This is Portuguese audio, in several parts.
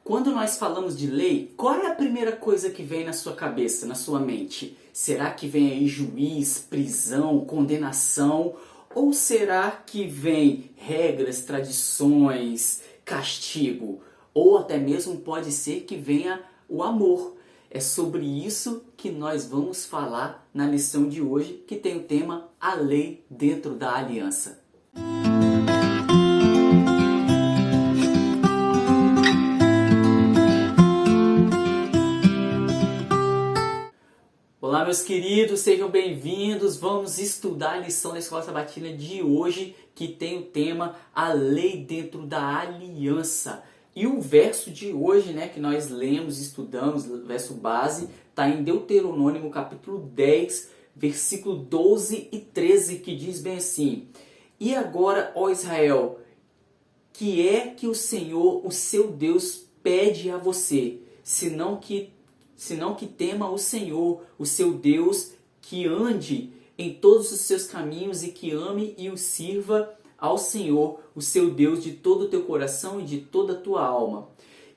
Quando nós falamos de lei, qual é a primeira coisa que vem na sua cabeça, na sua mente? Será que vem aí juiz, prisão, condenação? Ou será que vem regras, tradições, castigo? Ou até mesmo pode ser que venha o amor. É sobre isso que nós vamos falar na lição de hoje, que tem o tema A Lei Dentro da Aliança. Olá, meus queridos, sejam bem-vindos. Vamos estudar a lição da Escola Sabatina de hoje, que tem o tema A Lei Dentro da Aliança. E o verso de hoje, que nós lemos, estudamos, o verso base, está em Deuteronômio, capítulo 10, versículo 12 e 13, que diz bem assim: E agora, ó Israel, que é que o Senhor, o seu Deus, pede a você, senão que tema o Senhor, o seu Deus, que ande em todos os seus caminhos e que ame e o sirva ao Senhor, o seu Deus, de todo o teu coração e de toda a tua alma,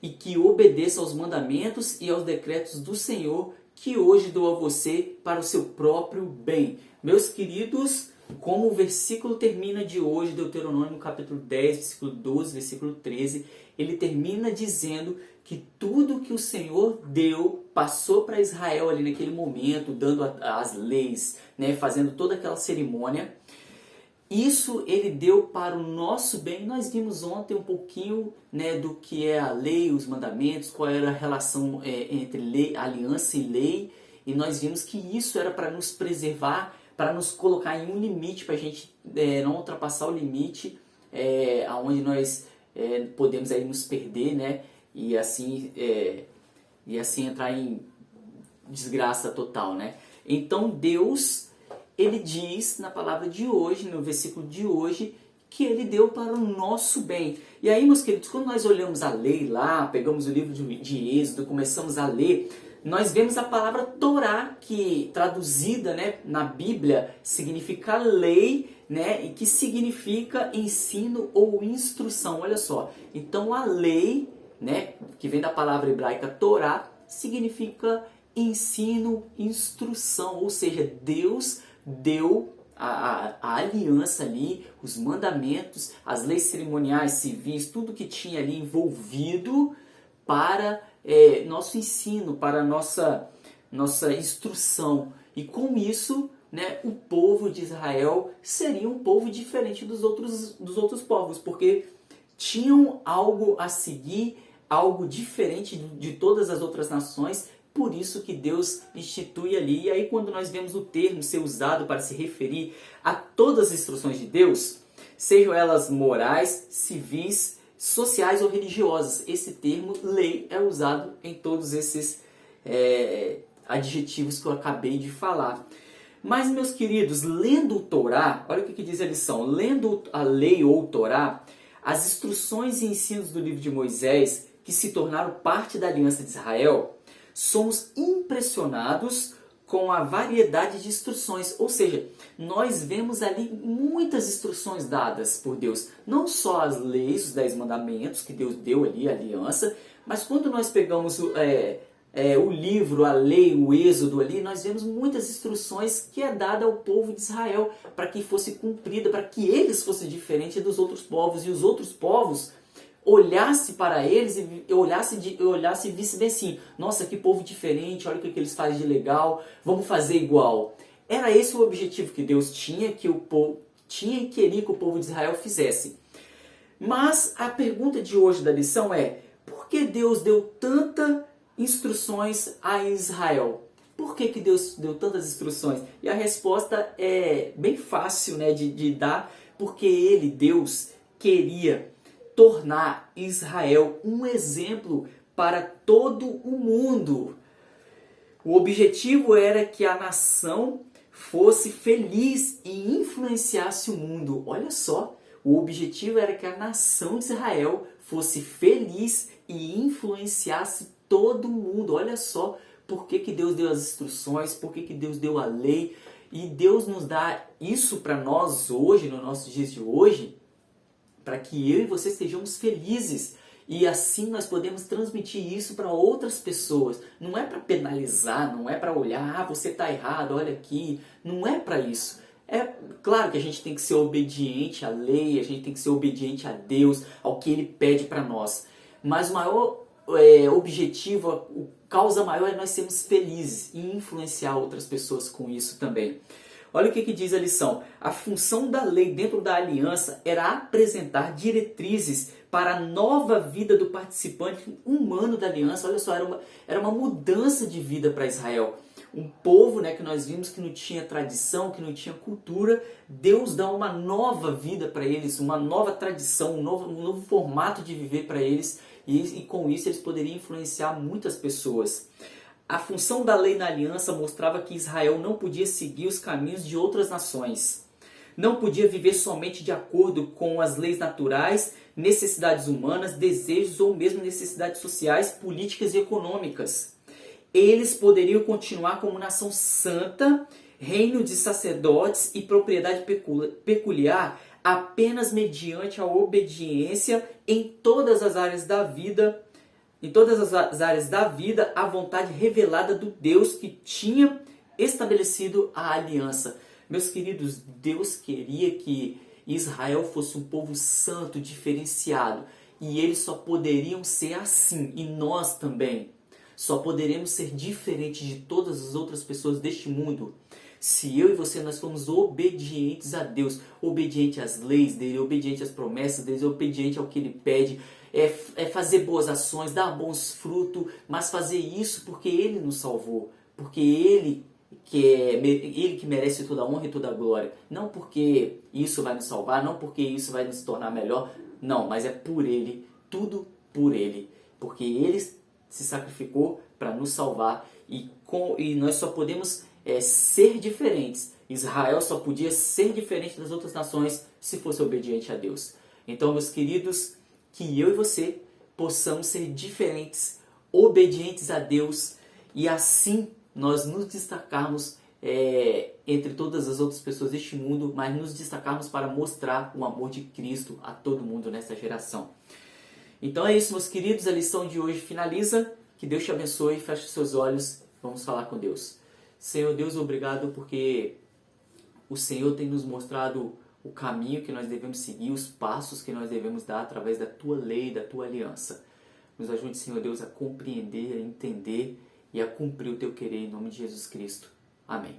e que obedeça aos mandamentos e aos decretos do Senhor, que hoje dou a você para o seu próprio bem. Meus queridos, como o versículo termina de hoje, Deuteronômio capítulo 10, versículo 12, versículo 13, ele termina dizendo que tudo que o Senhor deu, passou para Israel ali naquele momento, dando as leis, fazendo toda aquela cerimônia, isso ele deu para o nosso bem. Nós vimos ontem um pouquinho do que é a lei, os mandamentos, qual era a relação entre lei, aliança e lei, e nós vimos que isso era para nos preservar, para nos colocar em um limite, para a gente não ultrapassar o limite aonde nós podemos aí nos perder, e assim entrar em desgraça total, Então Deus, ele diz na palavra de hoje, no versículo de hoje, que ele deu para o nosso bem. E aí, meus queridos, quando nós olhamos a lei lá, pegamos o livro de Êxodo, começamos a ler, nós vemos a palavra Torá, que traduzida na Bíblia significa lei, e que significa ensino ou instrução. Olha só, então a lei, que vem da palavra hebraica Torá, significa ensino, instrução, ou seja, Deus deu a aliança ali, os mandamentos, as leis cerimoniais, civis, tudo que tinha ali envolvido para nosso ensino, para nossa instrução. E com isso, o povo de Israel seria um povo diferente dos outros povos, porque tinham algo a seguir, algo diferente de todas as outras nações. Por isso que Deus institui ali. E aí, quando nós vemos o termo ser usado para se referir a todas as instruções de Deus, sejam elas morais, civis, sociais ou religiosas, esse termo lei é usado em todos esses adjetivos que eu acabei de falar. Mas, meus queridos, lendo o Torá, olha o que diz a lição: lendo a lei ou Torá, as instruções e ensinos do livro de Moisés, que se tornaram parte da aliança de Israel, somos impressionados com a variedade de instruções. Ou seja, nós vemos ali muitas instruções dadas por Deus. Não só as leis, os 10 mandamentos que Deus deu ali, a aliança, mas quando nós pegamos o livro, a lei, o Êxodo ali, nós vemos muitas instruções que é dada ao povo de Israel para que fosse cumprida, para que eles fossem diferentes dos outros povos, e os outros povos olhasse para eles e olhasse e visse bem assim: nossa, que povo diferente, olha o que eles fazem de legal, vamos fazer igual. Era esse o objetivo que Deus tinha, que o povo tinha e queria que o povo de Israel fizesse. Mas a pergunta de hoje da lição é: por que Deus deu tantas instruções a Israel? Por que Deus deu tantas instruções? E a resposta é bem fácil de dar: porque Ele, Deus, queria tornar Israel um exemplo para todo o mundo. O objetivo era que a nação fosse feliz e influenciasse o mundo. Olha só, o objetivo era que a nação de Israel fosse feliz e influenciasse todo mundo. Olha só por que Deus deu as instruções, por que Deus deu a lei. E Deus nos dá isso para nós hoje, nos nossos dias de hoje, para que eu e você estejamos felizes E assim nós podemos transmitir isso para outras pessoas. Não é para penalizar, não é para olhar, você está errado, olha aqui. Não é para isso. É claro que a gente tem que ser obediente à lei, a gente tem que ser obediente a Deus, ao que Ele pede para nós. Mas o maior objetivo, a causa maior é nós sermos felizes e influenciar outras pessoas com isso também. Olha o que diz a lição. A função da lei dentro da aliança era apresentar diretrizes para a nova vida do participante humano da aliança. Olha só, era uma mudança de vida para Israel. Um povo, né, que nós vimos que não tinha tradição, que não tinha cultura. Deus dá uma nova vida para eles, uma nova tradição, um novo formato de viver para eles. E com isso eles poderiam influenciar muitas pessoas. A função da lei na aliança mostrava que Israel não podia seguir os caminhos de outras nações. Não podia viver somente de acordo com as leis naturais, necessidades humanas, desejos ou mesmo necessidades sociais, políticas e econômicas. Eles poderiam continuar como nação santa, reino de sacerdotes e propriedade peculiar apenas mediante a obediência em todas as áreas da vida, à vontade revelada do Deus que tinha estabelecido a aliança. Meus queridos, Deus queria que Israel fosse um povo santo, diferenciado, e eles só poderiam ser assim, e nós também. Só poderemos ser diferentes de todas as outras pessoas deste mundo se eu e você nós formos obedientes a Deus, obediente às leis dele, obediente às promessas dele, obediente ao que ele pede, fazer boas ações, dar bons frutos, mas fazer isso porque ele nos salvou, porque ele que merece toda a honra e toda a glória. Não porque isso vai nos salvar, não porque isso vai nos tornar melhor, não, mas é por ele, tudo por ele, porque ele se sacrificou para nos salvar e nós só podemos ser diferentes. Israel só podia ser diferente das outras nações se fosse obediente a Deus. Então, meus queridos, que eu e você possamos ser diferentes, obedientes a Deus e assim nós nos destacarmos entre todas as outras pessoas deste mundo, mas nos destacarmos para mostrar o amor de Cristo a todo mundo nessa geração. Então é isso, meus queridos, a lição de hoje finaliza. Que Deus te abençoe, feche seus olhos, vamos falar com Deus. Senhor Deus, obrigado porque o Senhor tem nos mostrado o caminho que nós devemos seguir, os passos que nós devemos dar através da Tua lei, da Tua aliança. Nos ajude, Senhor Deus, a compreender, a entender e a cumprir o Teu querer em nome de Jesus Cristo. Amém.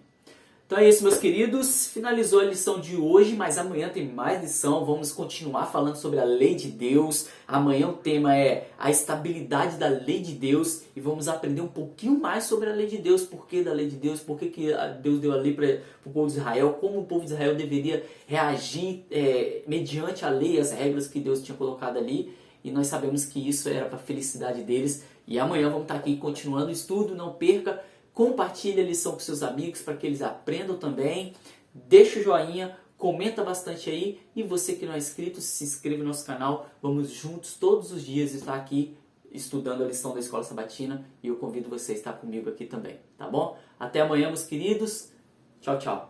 Então é isso, meus queridos. Finalizou a lição de hoje, mas amanhã tem mais lição. Vamos continuar falando sobre a lei de Deus. Amanhã o tema é a estabilidade da lei de Deus. E vamos aprender um pouquinho mais sobre a lei de Deus. Por que da lei de Deus? Por que Deus deu a lei para o povo de Israel? Como o povo de Israel deveria reagir mediante a lei, as regras que Deus tinha colocado ali. E nós sabemos que isso era para a felicidade deles. E amanhã vamos estar aqui continuando o estudo. Não perca. Compartilhe a lição com seus amigos para que eles aprendam também. Deixa o joinha, comenta bastante aí. E você que não é inscrito, se inscreva no nosso canal. Vamos juntos todos os dias estar aqui estudando a lição da Escola Sabatina. E eu convido você a estar comigo aqui também, tá bom? Até amanhã, meus queridos. Tchau, tchau.